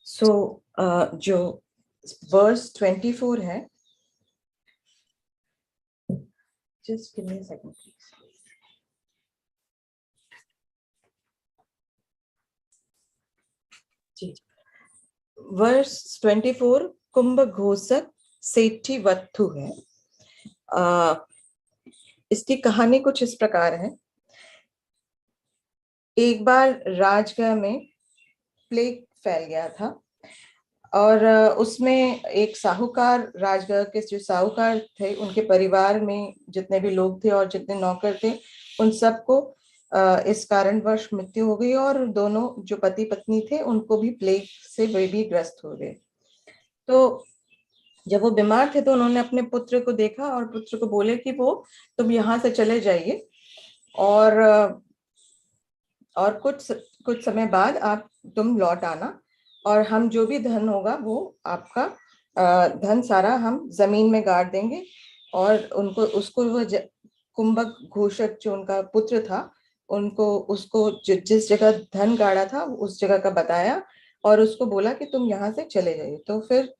सो जो वर्स 24 है, just give me a second please. जी, वर्स 24 कुंभ घोषक सेठी वत्थु है। इसकी कहानी कुछ इस प्रकार है। एक बार राजगृह में प्लेग फैल गया था और उसमें एक साहूकार, राजगृह के जो साहूकार थे, उनके परिवार में जितने भी लोग थे और जितने नौकर थे, उन सबको इस कारणवश मृत्यु हो गई और दोनों जो पति पत्नी थे उनको भी प्लेग से वे भी ग्रस्त हो गए। तो जब वो बीमार थे तो उन्होंने अपने पुत्र को देखा और पुत्र को बोले कि वो तुम यहाँ से चले जाइए और कुछ समय बाद तुम लौट आना और हम जो भी धन होगा वो आपका धन सारा हम जमीन में गाड़ देंगे। और उनको उसको वो कुंभक घोषक जो उनका पुत्र था, उनको उसको जिस जगह धन गाड़ा था उस जगह का बताया और उसको बोला कि तुम यहाँ से चले जाइए। तो फिर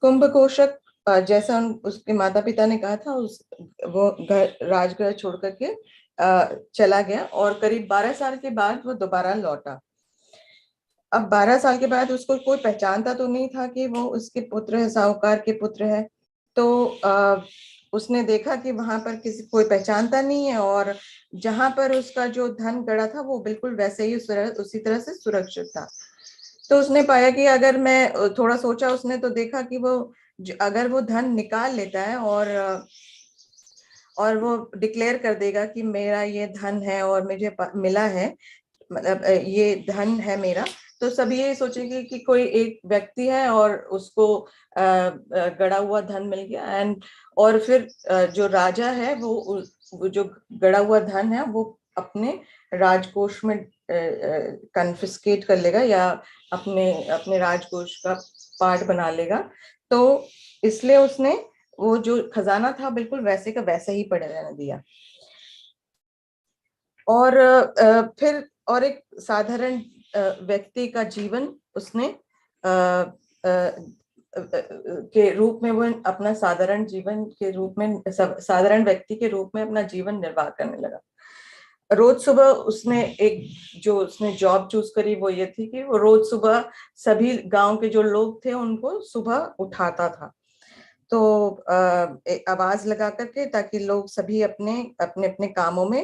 कुंभ घोषक जैसा उसके माता पिता ने कहा था, वो घर राजगृह छोड़ करके चला गया और करीब 12 साल के बाद वो दोबारा लौटा। अब 12 साल के बाद उसको कोई पहचानता तो नहीं था कि वो उसके पुत्र है, साहूकार के पुत्र है। तो उसने देखा कि वहां पर कोई पहचानता नहीं है और जहां पर उसका जो धन गड़ा था वो बिल्कुल वैसे ही उसी तरह से सुरक्षित था। तो उसने पाया कि अगर मैं थोड़ा सोचा, उसने तो देखा कि वो अगर वो धन निकाल लेता है और वो डिक्लेयर कर देगा कि मेरा ये धन है और मुझे मिला है, मतलब ये धन है मेरा, तो सभी ये सोचेंगे कि कोई एक व्यक्ति है और उसको गड़ा हुआ धन मिल गया। और फिर जो राजा है वो जो गड़ा हुआ धन है वो अपने राजकोष में कन्फिस्केट कर लेगा या अपने अपने राजकोष का पार्ट बना लेगा। तो इसलिए उसने वो जो खजाना था बिल्कुल वैसे का वैसा ही पड़े रहने दिया। और फिर और एक साधारण व्यक्ति का जीवन उसने के रूप में, वो अपना साधारण जीवन के रूप में, साधारण व्यक्ति के रूप में अपना जीवन निर्वाह करने लगा। रोज सुबह उसने उसने जॉब चूज करी, वो ये थी कि वो रोज सुबह सभी गांव के जो लोग थे उनको सुबह उठाता था। तो आवाज लगा करके, ताकि लोग सभी अपने अपने अपने कामों में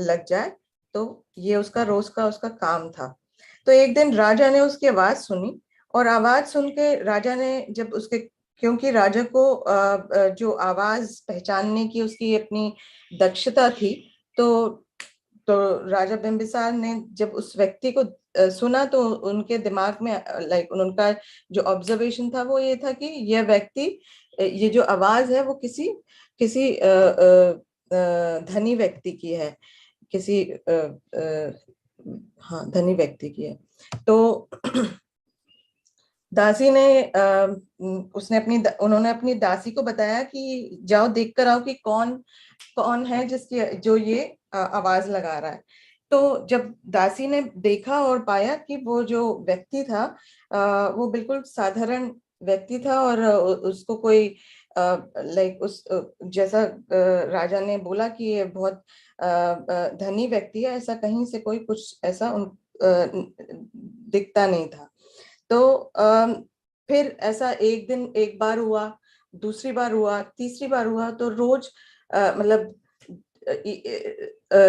लग जाए। तो ये उसका रोज का उसका काम था। तो एक दिन राजा ने उसकी आवाज सुनी और आवाज सुन के राजा ने जब उसके, क्योंकि राजा को जो आवाज पहचानने की उसकी अपनी दक्षता थी, तो राजा बिंबिसार ने जब उस व्यक्ति को सुना तो उनके दिमाग में लाइक उनका जो ऑब्जर्वेशन था वो ये था कि यह व्यक्ति, ये जो आवाज है वो किसी किसी धनी व्यक्ति की है, किसी हाँ, धनी व्यक्ति की है। तो दासी ने उन्होंने अपनी दासी को बताया कि जाओ देख कर आओ कि कौन कौन है जिसकी जो ये आवाज लगा रहा है। तो जब दासी ने देखा और पाया कि वो जो व्यक्ति था वो बिल्कुल साधारण व्यक्ति था और उसको कोई लाइक उस जैसा राजा ने बोला कि ये बहुत धनी व्यक्ति है, ऐसा कहीं से कोई कुछ ऐसा दिखता नहीं था। तो फिर ऐसा एक दिन एक बार हुआ, दूसरी बार हुआ, तीसरी बार हुआ। तो रोज मतलब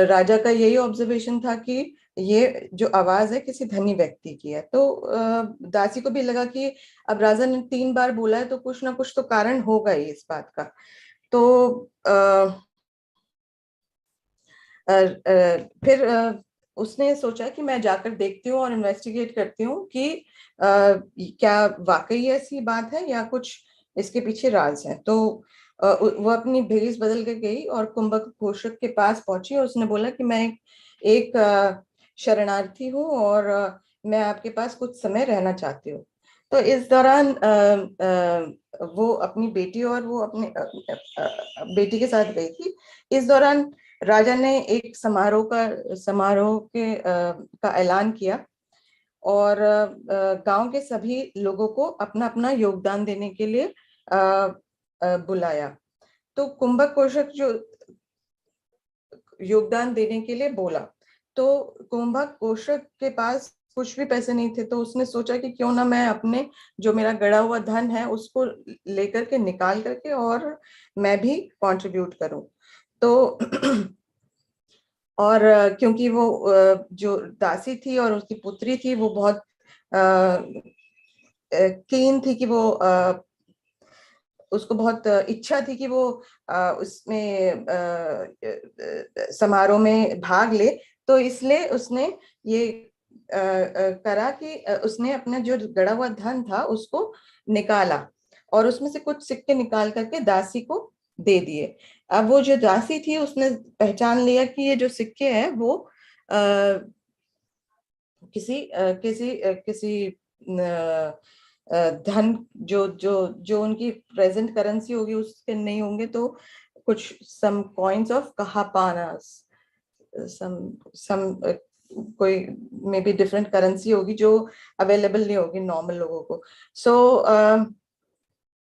राजा का यही ऑब्जर्वेशन था कि ये जो आवाज है किसी धनी व्यक्ति की है। तो दासी को भी लगा कि अब राजा ने 3 बार बोला है तो कुछ ना कुछ तो कारण होगा ही इस बात का। तो फिर उसने सोचा कि मैं जाकर देखती हूँ और इन्वेस्टिगेट करती हूँ कि क्या वाकई ऐसी बात है या कुछ इसके पीछे राज है। तो वो अपनी भेष बदल के गई और कुंभक घोषक के पास पहुंची और उसने बोला कि मैं एक शरणार्थी हूँ और मैं आपके पास कुछ समय रहना चाहती हूँ। तो इस दौरान वो अपनी बेटी और वो अपने बेटी के साथ गई थी। इस दौरान राजा ने एक समारोह का ऐलान किया और गांव के सभी लोगों को अपना अपना योगदान देने के लिए बुलाया। तो कुंभक कोशक जो योगदान देने के लिए बोला, तो कुंभक कोशक के पास कुछ भी पैसे नहीं थे, तो उसने सोचा कि क्यों ना मैं अपने जो मेरा गड़ा हुआ धन है उसको लेकर के निकाल करके और मैं भी कंट्रीब्यूट करूं। तो और क्योंकि वो जो दासी थी और उसकी पुत्री थी वो बहुत कीन थी कि वो उसको बहुत इच्छा थी कि वो उसमें समारोह में भाग ले, तो इसलिए उसने ये करा कि उसने अपना जो गड़ा हुआ धन था उसको निकाला और उसमें से कुछ सिक्के निकाल करके दासी को दे दिए। अब वो जो दासी थी उसने पहचान लिया कि ये जो सिक्के हैं वो किसी धन जो उनकी प्रेजेंट करेंसी होगी उसके नहीं होंगे, तो कुछ सम कॉइन्स ऑफ कहापानास, सम सम कोई मे बी डिफरेंट करेंसी होगी जो अवेलेबल नहीं होगी नॉर्मल लोगों को। सो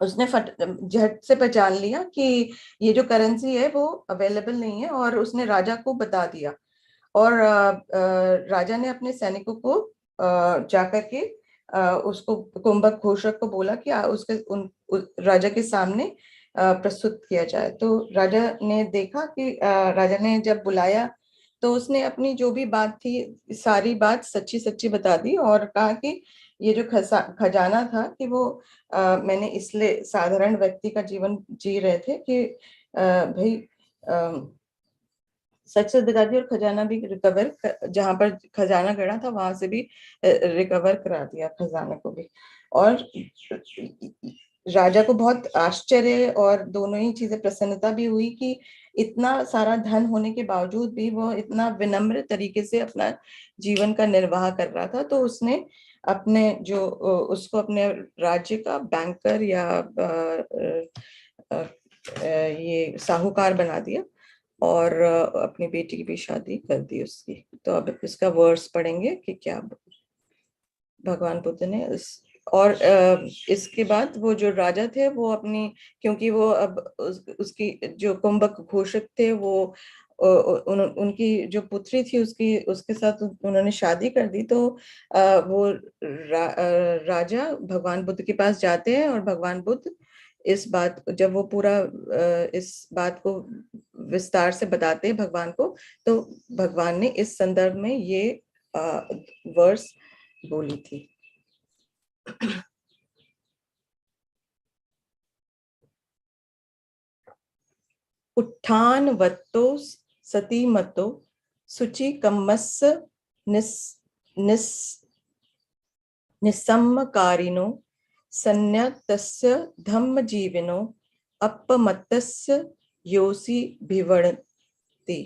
उसने झट से पहचान लिया कि ये जो करेंसी है वो अवेलेबल नहीं है, और उसने राजा को बता दिया। और राजा ने अपने सैनिकों को जाकर के उसको कुंभक घोषक को बोला कि राजा के सामने प्रस्तुत किया जाए। तो राजा ने देखा कि राजा ने जब बुलाया तो उसने अपनी जो भी बात थी सारी बात सच्ची सच्ची बता दी और कहा कि ये जो खजाना था कि वो मैंने इसलिए साधारण व्यक्ति का जीवन जी रहे थे कि भाई सच सच बता दी, और खजाना भी रिकवर, जहां पर खजाना गड़ा था वहां से भी रिकवर करा दिया खजाने को भी। और राजा को बहुत आश्चर्य और दोनों ही चीजें प्रसन्नता भी हुई कि इतना सारा धन होने के बावजूद भी वो इतना विनम्र तरीके से अपना जीवन का निर्वाह कर रहा था। तो उसने अपने जो उसको अपने राज्य का बैंकर या ये साहूकार बना दिया और अपनी बेटी की भी शादी कर दी उसकी। तो अब इसका वर्स पढ़ेंगे कि क्या भगवान बुद्ध ने और इसके बाद वो जो राजा थे वो अपनी, क्योंकि वो अब उसकी जो कुंभक घोषक थे वो उनकी जो पुत्री थी उसकी उसके साथ उन्होंने शादी कर दी। तो वो राजा भगवान बुद्ध के पास जाते हैं और भगवान बुद्ध इस बात, जब वो पूरा इस बात को विस्तार से बताते हैं भगवान को, तो भगवान ने इस संदर्भ में ये वर्स बोली थी। उत्थानवत्तो सतीमतो शुचि कम्मस्य निस निस निसम्मकारिणो संन्यक्तस्य धम्मजीविनो अपमत्तस्य योषि भिवड़ति।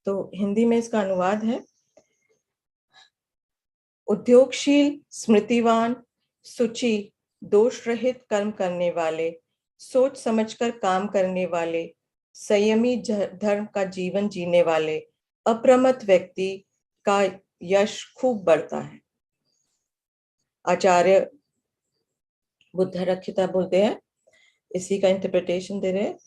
तो हिंदी में इसका अनुवाद है, उद्योगशील, स्मृतिवान, सुचि, दोष रहित कर्म करने वाले, सोच समझकर काम करने वाले, संयमी धर्म का जीवन जीने वाले अप्रमत्त व्यक्ति का यश खूब बढ़ता है। आचार्य बुद्ध रक्षिता बोलते हैं, इसी का इंटरप्रिटेशन दे रहे हैं,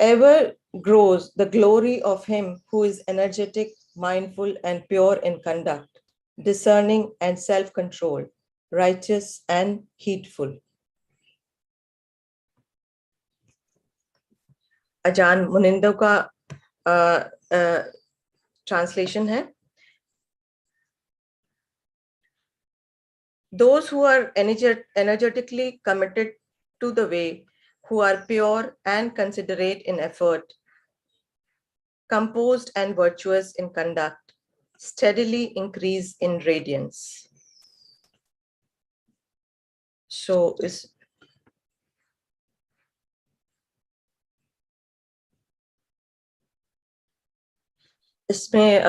ever grows the glory of him who is energetic, mindful and pure in conduct, discerning and self-controlled, righteous and heedful. अजान मुनिंदो का ट्रांसलेशन है, those who are energetically committed to the way, who are pure and considerate in effort, composed and virtuous in conduct, steadily increase in radiance. So इसमें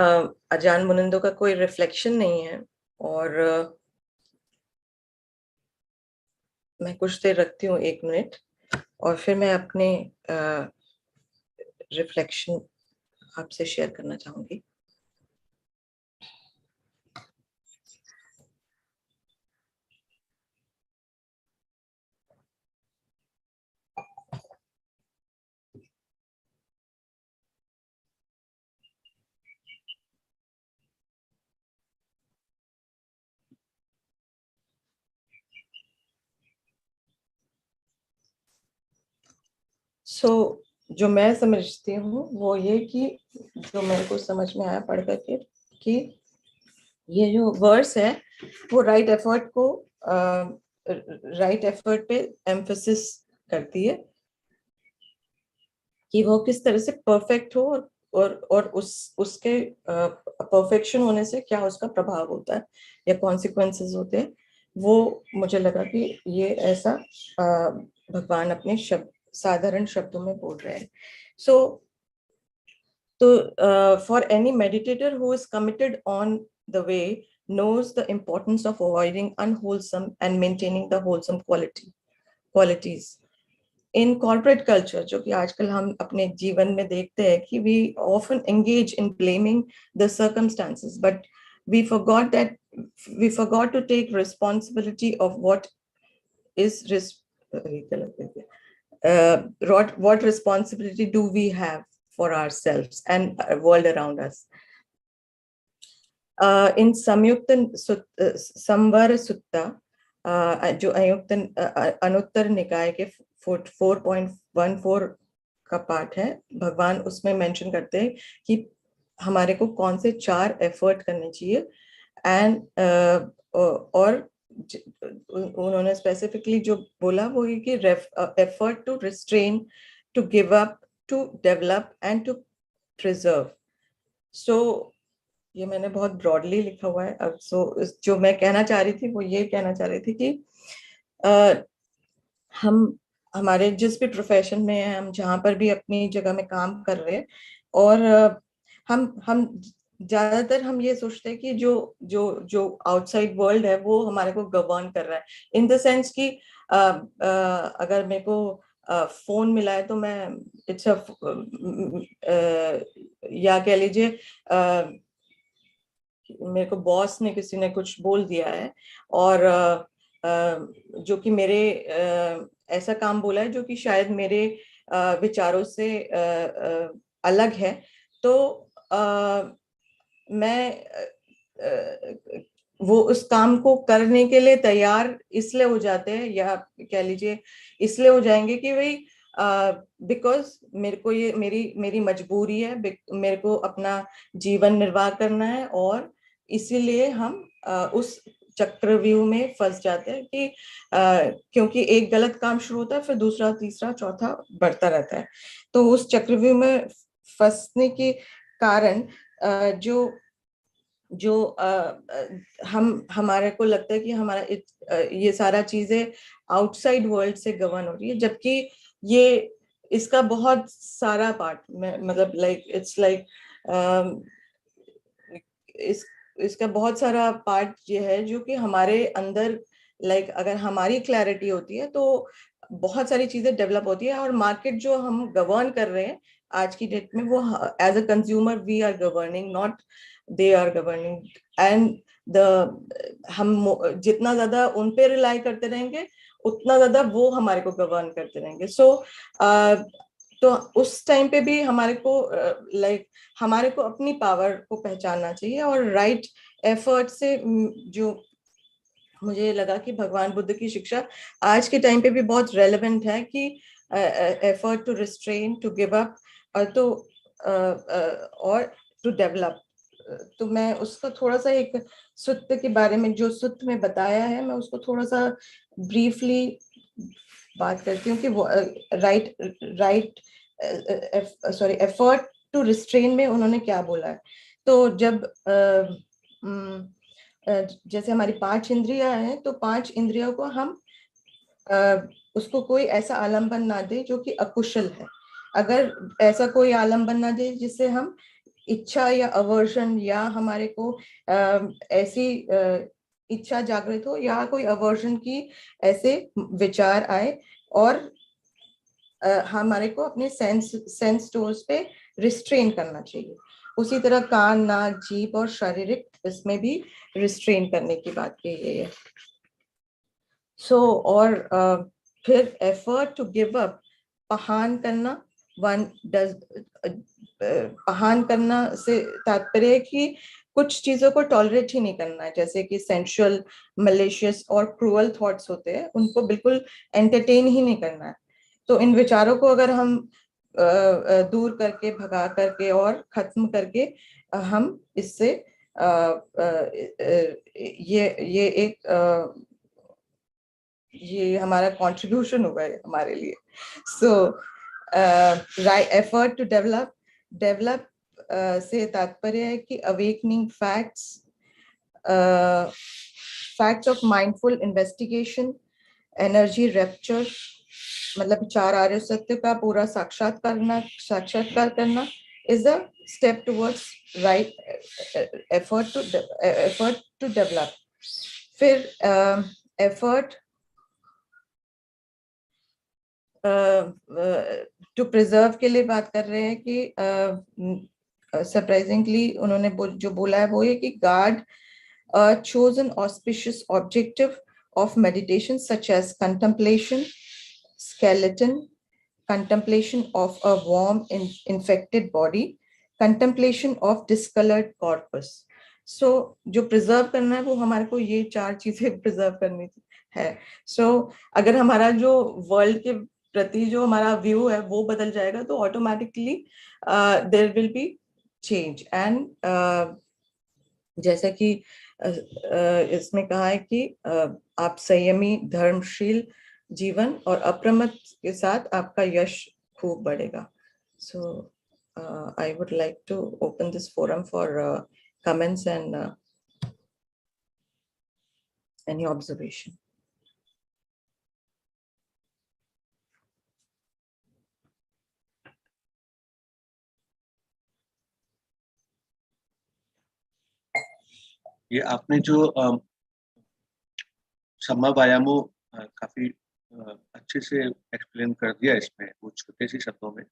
अजान मुनिंदो का कोई reflection नहीं है, और मैं कुछ देर रखती हूँ, 1 मिनट, और फिर मैं अपने रिफ्लेक्शन आपसे शेयर करना चाहूंगी। जो मैं समझती हूँ वो ये कि जो मेरे को समझ में आया पढ़ करके कि ये जो वर्स है वो राइट एफर्ट पे एम्फेसिस करती है कि वो किस तरह से परफेक्ट हो और उसके परफेक्शन होने से क्या उसका प्रभाव होता है या कॉन्सिक्वेंसेस होते हैं। वो मुझे लगा कि ये ऐसा भगवान अपने साधारण शब्दों में बोल रहे हैं। For any meditator who is committed on the way knows the importance of avoiding unwholesome and maintaining the wholesome qualities. In corporate culture, जो कि आजकल हम अपने जीवन में देखते हैं कि we often engage in blaming the circumstances, but we forgot to take responsibility of what responsibility do we have for ourselves and world around us. In संवर सुत्ता, जो अनुत्तर निकाय के 4.14 का पाठ है, भगवान उसमें मेंशन करते हैं कि हमारे को कौन से 4 एफर्ट करने चाहिए एंड और उन्होंने स्पेसिफिकली जो बोला वो ये कि effort to restrain, to give up, to develop and to preserve. ये मैंने बहुत ब्रॉडली लिखा हुआ है। अब जो मैं कहना चाह रही थी वो ये कहना चाह रही थी कि हम हमारे जिस भी प्रोफेशन में हैं, हम जहाँ पर भी अपनी जगह में काम कर रहे हैं, और हम ज्यादातर हम ये सोचते हैं कि जो जो जो आउटसाइड वर्ल्ड है वो हमारे को गवर्न कर रहा है, इन द सेंस कि अगर मेरे को फोन मिला है तो मैं इट्स या कह लीजिए मेरे को बॉस ने किसी ने कुछ बोल दिया है और जो कि मेरे ऐसा काम बोला है जो कि शायद मेरे विचारों से अलग है, तो मैं वो उस काम को करने के लिए तैयार इसलिए हो जाते हैं, या कह लीजिए इसलिए हो जाएंगे कि भाई बिकॉज मेरे को ये मेरी मजबूरी है, मेरे को अपना जीवन निर्वाह करना है, और इसीलिए हम उस चक्रव्यूह में फंस जाते हैं कि क्योंकि एक गलत काम शुरू होता है फिर दूसरा, तीसरा, चौथा बढ़ता रहता है। तो उस चक्रव्यूह में फंसने के कारण जो हमारे को लगता है कि हमारा ये सारा चीजें आउटसाइड वर्ल्ड से गवर्न हो रही है, जबकि ये इसका बहुत सारा पार्ट मतलब इसका बहुत सारा पार्ट ये है जो कि हमारे अंदर अगर हमारी क्लैरिटी होती है तो बहुत सारी चीजें डेवलप होती है, और मार्केट जो हम गवर्न कर रहे हैं आज की डेट में वो as a consumer we are governing, not they are governing. And हम जितना ज्यादा उन पे रिलाई करते रहेंगे उतना ज्यादा वो हमारे को गवर्न करते रहेंगे। तो उस टाइम पे भी हमारे को अपनी पावर को पहचानना चाहिए, और राइट एफर्ट से जो मुझे लगा कि भगवान बुद्ध की शिक्षा आज के टाइम पे भी बहुत रेलेवेंट है कि effort to restrain, to give up, और टू डेवलप। तो मैं उसको थोड़ा सा एक सुत्त के बारे में जो सुत्त में बताया है मैं उसको थोड़ा सा ब्रीफली बात करती हूँ कि वो एफर्ट टू रिस्ट्रेन में उन्होंने क्या बोला है। तो जब जैसे हमारी 5 इंद्रियां हैं, तो 5 इंद्रियों को हम उसको कोई ऐसा आलम्बन ना दे जो कि अकुशल है। अगर ऐसा कोई आलम्बन ना दे जिससे हम इच्छा या अवर्जन, या हमारे को ऐसी इच्छा जागृत हो या कोई अवर्जन की ऐसे विचार आए, और हमारे को अपने सेंस डोर्स पे रिस्ट्रेन करना चाहिए। उसी तरह कान, नाक, जीभ और शारीरिक, इसमें भी रिस्ट्रेन करने की बात की गई है। और फिर एफर्ट टू गिव अप, पहान करना, पहान करना से तात्पर्य है कि कुछ चीजों को टॉलरेट ही नहीं करना है, जैसे कि सेंशुअल, मलेशियस और क्रूअल थॉट्स होते हैं, उनको बिल्कुल एंटरटेन ही नहीं करना है। तो इन विचारों को अगर हम दूर करके, भगा करके और खत्म करके हम इससे ये एक ये हमारा कंट्रीब्यूशन होगा हमारे लिए। सो एफर्ट टू डेवलप, डेवलप से तात्पर्य है कि awakening facts, facts of mindful investigation, energy rapture, मतलब 4 आर्य सत्य का पूरा साक्षात्कार करना is a step towards right effort to develop. फिर effort टू प्रिजर्व के लिए बात कर रहे हैं कि सरप्राइजिंगली उन्होंने जो बोला है वो ये कि guard chosen auspicious objective of meditation such as contemplation, skeleton, contemplation of a warm infected body, contemplation of discolored corpus. So जो प्रिजर्व करना है वो हमारे को ये 4 चीजें प्रिजर्व करनी है। So अगर हमारा जो वर्ल्ड के प्रति जो हमारा व्यू है वो बदल जाएगा तो automatically there will be change. And जैसा कि इसमें कहा है कि आप संयमी, धर्मशील जीवन और अप्रमत्त के साथ आपका यश खूब बढ़ेगा। So I would like to open this forum for comments and any observation. ये आपने जो सम्मा वायामो काफी अच्छे से एक्सप्लेन कर दिया इसमें, वो छोटे से शब्दों में।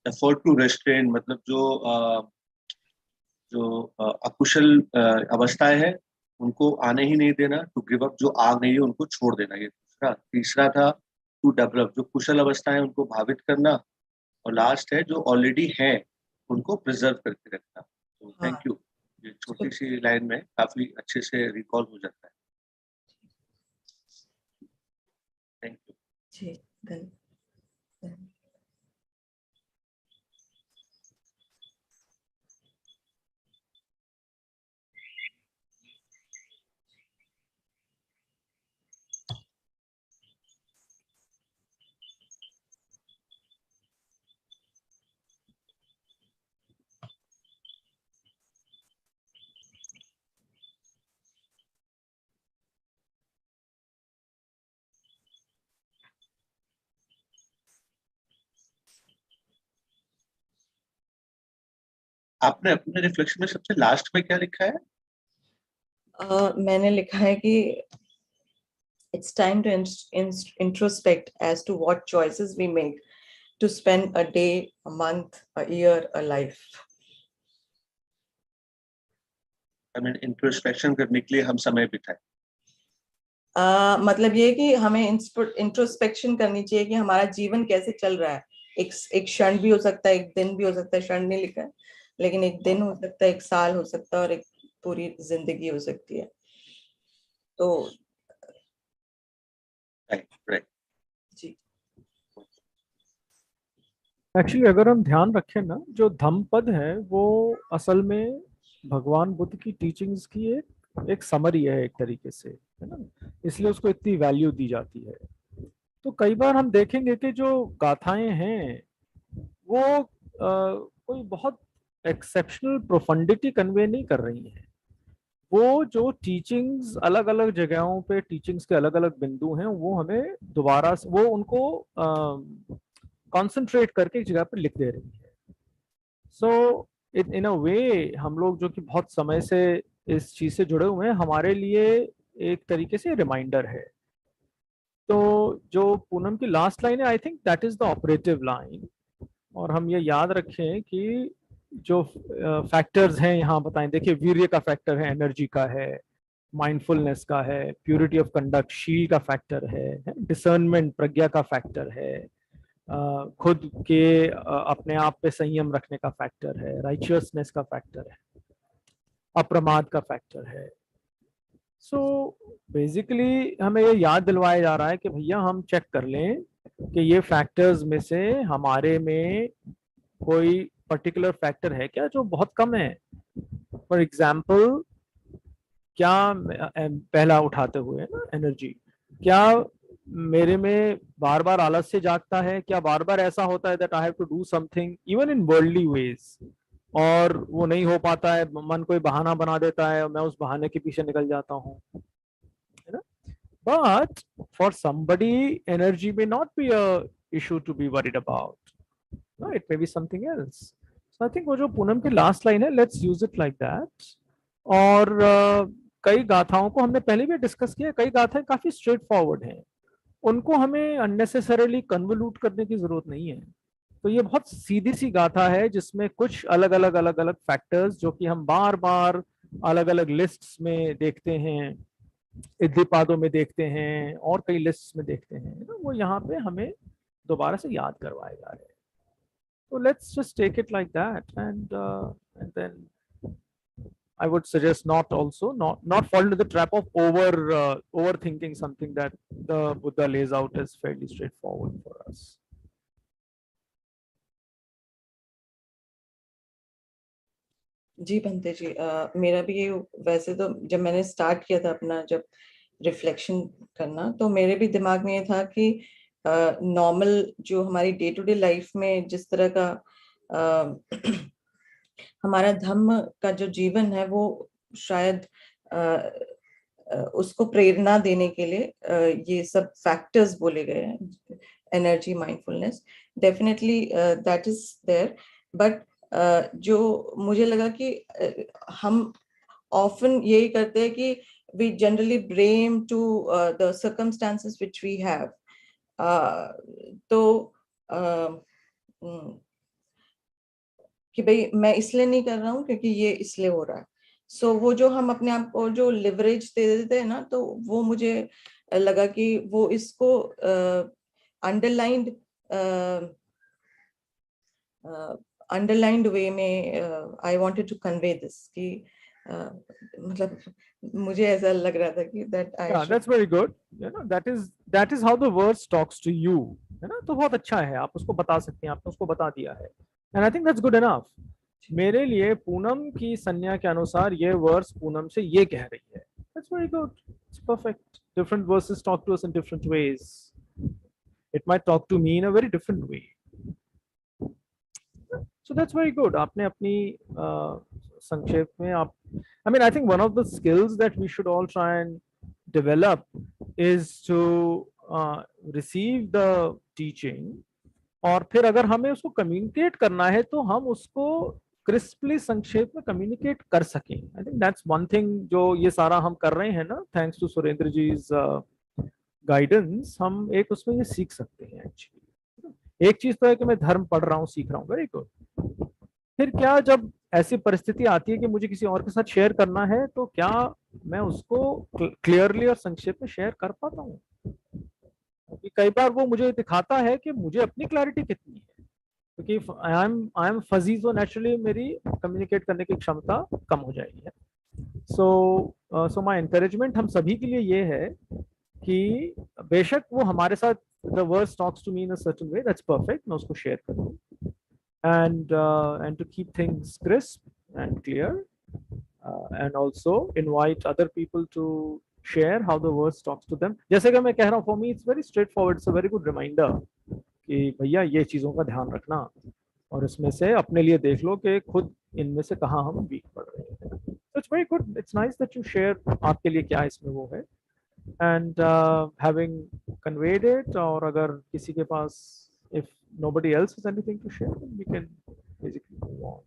एफर्ट टू रेस्ट्रेन मतलब जो अकुशल अवस्थाएं हैं उनको आने ही नहीं देना, टू गिव अप जो आ नहीं है उनको छोड़ देना, ये दूसरा। तीसरा था टू डेवलप, जो कुशल अवस्थाएं उनको भावित करना, और लास्ट है जो ऑलरेडी है उनको प्रिजर्व करके रखना। तो थैंक यू, ये छोटी सी लाइन में काफी अच्छे से रिकॉल हो जाता है। थैंक यू जी, धन्यवाद। आपने अपने रिफ्लेक्शन में सबसे लास्ट में क्या लिखा है? मैंने लिखा है कि it's time to introspect as to what choices we make to spend a day, a month, a year, a life. I mean, introspection करने के लिए हम समय बिताएं। मतलब ये कि हमें इंट्रोस्पेक्शन करनी चाहिए कि हमारा जीवन कैसे चल रहा है। एक क्षण भी हो सकता है, एक दिन भी हो सकता है, क्षण नहीं लिखा है, लेकिन एक दिन हो सकता है, एक साल हो सकता है, और एक पूरी जिंदगी हो सकती है। तो राइट जी, एक्चुअली अगर हम ध्यान रखें ना, जो धम्मपद है वो असल में भगवान बुद्ध की टीचिंग्स की एक समरी है, एक तरीके से, है ना, इसलिए उसको इतनी वैल्यू दी जाती है। तो कई बार हम देखेंगे कि जो गाथाएं हैं वो कोई बहुत एक्सेप्शनल प्रोफंडिटी कन्वे नहीं कर रही हैं। वो जो टीचिंग्स अलग अलग जगहों पे, टीचिंग्स के अलग अलग बिंदु हैं, वो हमें दोबारा वो उनको कंसंट्रेट करके एक जगह पर लिख दे रही है। सो इन अ वे हम लोग जो कि बहुत समय से इस चीज से जुड़े हुए हैं, हमारे लिए एक तरीके से रिमाइंडर है। तो जो पूनम की लास्ट लाइन है, I think that is the operative line. और हम ये याद रखें कि जो फैक्टर्स हैं यहाँ बताएं, देखिए वीर्य का फैक्टर है, एनर्जी का है, माइंडफुलनेस का है, प्योरिटी ऑफ कंडक्ट शील का फैक्टर है, डिसर्नमेंट प्रज्ञा का फैक्टर है, खुद के अपने आप पे संयम रखने का फैक्टर है, राइचियसनेस का फैक्टर है, अप्रमाद का फैक्टर है। सो बेसिकली हमें ये याद दिलवाया जा रहा है कि भैया हम चेक कर लें कि ये फैक्टर्स में से हमारे में कोई पर्टिकुलर फैक्टर है क्या जो बहुत कम है। फॉर एग्जाम्पल, क्या पहला उठाते हुए ना एनर्जी, क्या मेरे में बार बार आलस्य जागता है, क्या बार बार ऐसा होता है that I have to do something even in worldly ways और वो नहीं हो पाता है, मन कोई बहाना बना देता है और मैं उस बहाने के पीछे निकल जाता हूँ, है ना। बट फॉर समबडी एनर्जी में not be a issue to be worried about, no it may be something else. So I think वो जो पूनम की लास्ट लाइन है, let's use it like that. और कई गाथाओं को हमने पहले भी डिस्कस किया, कई गाथाएं काफी स्ट्रेट फॉरवर्ड हैं, उनको हमें अननेसेसरली कन्वोल्यूट करने की जरूरत नहीं है। तो ये बहुत सीधी सी गाथा है जिसमें कुछ अलग अलग फैक्टर्स जो कि हम बार बार अलग अलग लिस्ट्स में देखते हैं, इद्धिपादों में देखते हैं और कई लिस्ट्स में देखते हैं ना, वो यहाँ पे हमें दोबारा से याद करवाए जा रहे हैं। तो let's just take it like that and then I would suggest not fall into the trap of overthinking something that the Buddha lays out as fairly straightforward for us. जी भंते जी, मेरा भी ये, वैसे तो जब मैंने स्टार्ट किया था अपना जब रिफ्लेक्शन करना, तो मेरे भी दिमाग में ये था कि नॉर्मल जो हमारी डे टू डे लाइफ में जिस तरह का हमारा धम्म का जो जीवन है वो शायद उसको प्रेरणा देने के लिए ये सब फैक्टर्स बोले गए हैं, energy, mindfulness, definitely that is there. But जो मुझे लगा कि हम ऑफन यही करते हैं कि we generally blame to the circumstances which we have. तो कि भाई मैं इसलिए नहीं कर रहा हूँ क्योंकि ये इसलिए हो रहा है। सो वो जो हम अपने आप को जो लिवरेज दे देते हैं ना, तो वो मुझे लगा कि वो इसको अंडरलाइंड अंडरलाइंड वे में I wanted to convey this कि मतलब मुझे ऐसा लग रहा था कि that I Yeah, should. that's very good. You know, that is how the verse talks to you. है ना, तो बहुत अच्छा है, आप उसको बता सकते हैं, आपने उसको बता दिया है, and I think that's good enough. मेरे लिए पूनम की संज्ञा के अनुसार ये वर्स पूनम से ये कह रही है, that's very good, it's perfect. Different verses talk to us in different ways. It might talk to me in a very different way. So that's very good. आपने अपनी संक्षेप में आप, I mean, I think one of the skills that we should all try and develop is to receive the teaching, और फिर अगर हमें उसको कम्युनिकेट करना है तो हम उसको क्रिस्पली संक्षेप में कम्युनिकेट कर सकें। I think that's one thing जो ये सारा हम कर रहे हैं ना, thanks to Surendra ji guidance, हम एक उसमें ये सीख सकते हैं एक्चुअली। एक चीज तो है कि मैं धर्म पढ़ रहा हूँ, सीख रहा हूँ, वेरी गुड। फिर क्या जब ऐसी परिस्थिति आती है कि मुझे किसी और के साथ शेयर करना है, तो क्या मैं उसको क्लियरली और संक्षेप में शेयर कर पाता हूँ? क्योंकि कई बार वो मुझे दिखाता है कि मुझे अपनी क्लैरिटी कितनी है, क्योंकि आई एम फजी, तो नेचुरली मेरी कम्युनिकेट करने की क्षमता कम हो जाएगी। सो माय एनकरेजमेंट हम सभी के लिए ये है कि बेशक वो हमारे साथ the verse talks to me in a certain way, that's perfect, मैं उसको शेयर करूँ, and to keep things crisp and clear, and also invite other people to share how the verse talks to them. जैसे कि मैं कह रहा हूँ, for me it's very straightforward, it's a very good reminder कि भैया ये चीजों का ध्यान रखना, और इसमें से अपने लिए देख लो कि खुद इनमें से कहाँ हम वीक पड़ रहे हैं। So it's very good, it's nice that you share आपके लिए क्या इसमें वो है, and having conveyed it, और अगर किसी के पास, if nobody else has anything to share, then we can basically move on.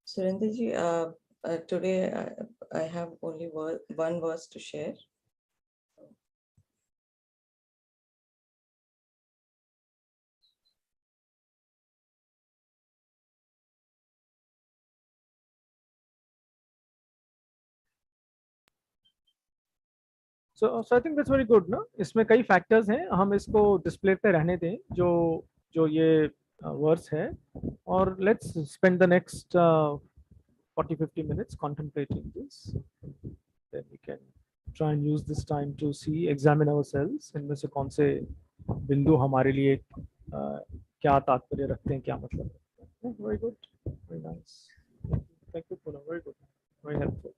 Surendra ji, today I have only one verse to share. So I think that's very good ना, इसमें कई factors हैं, हम इसको डिस्प्ले पे रहने दें जो ये वर्ड्स है, और let's spend the next 40-50 minutes contemplating this. Then we can try and use this time to see, examine ourselves, इनमें से कौन से बिंदु हमारे लिए क्या तात्पर्य रखते हैं, क्या मतलब रखते हैं. Very good, very nice. Thank you, Poonam. Very good, very helpful.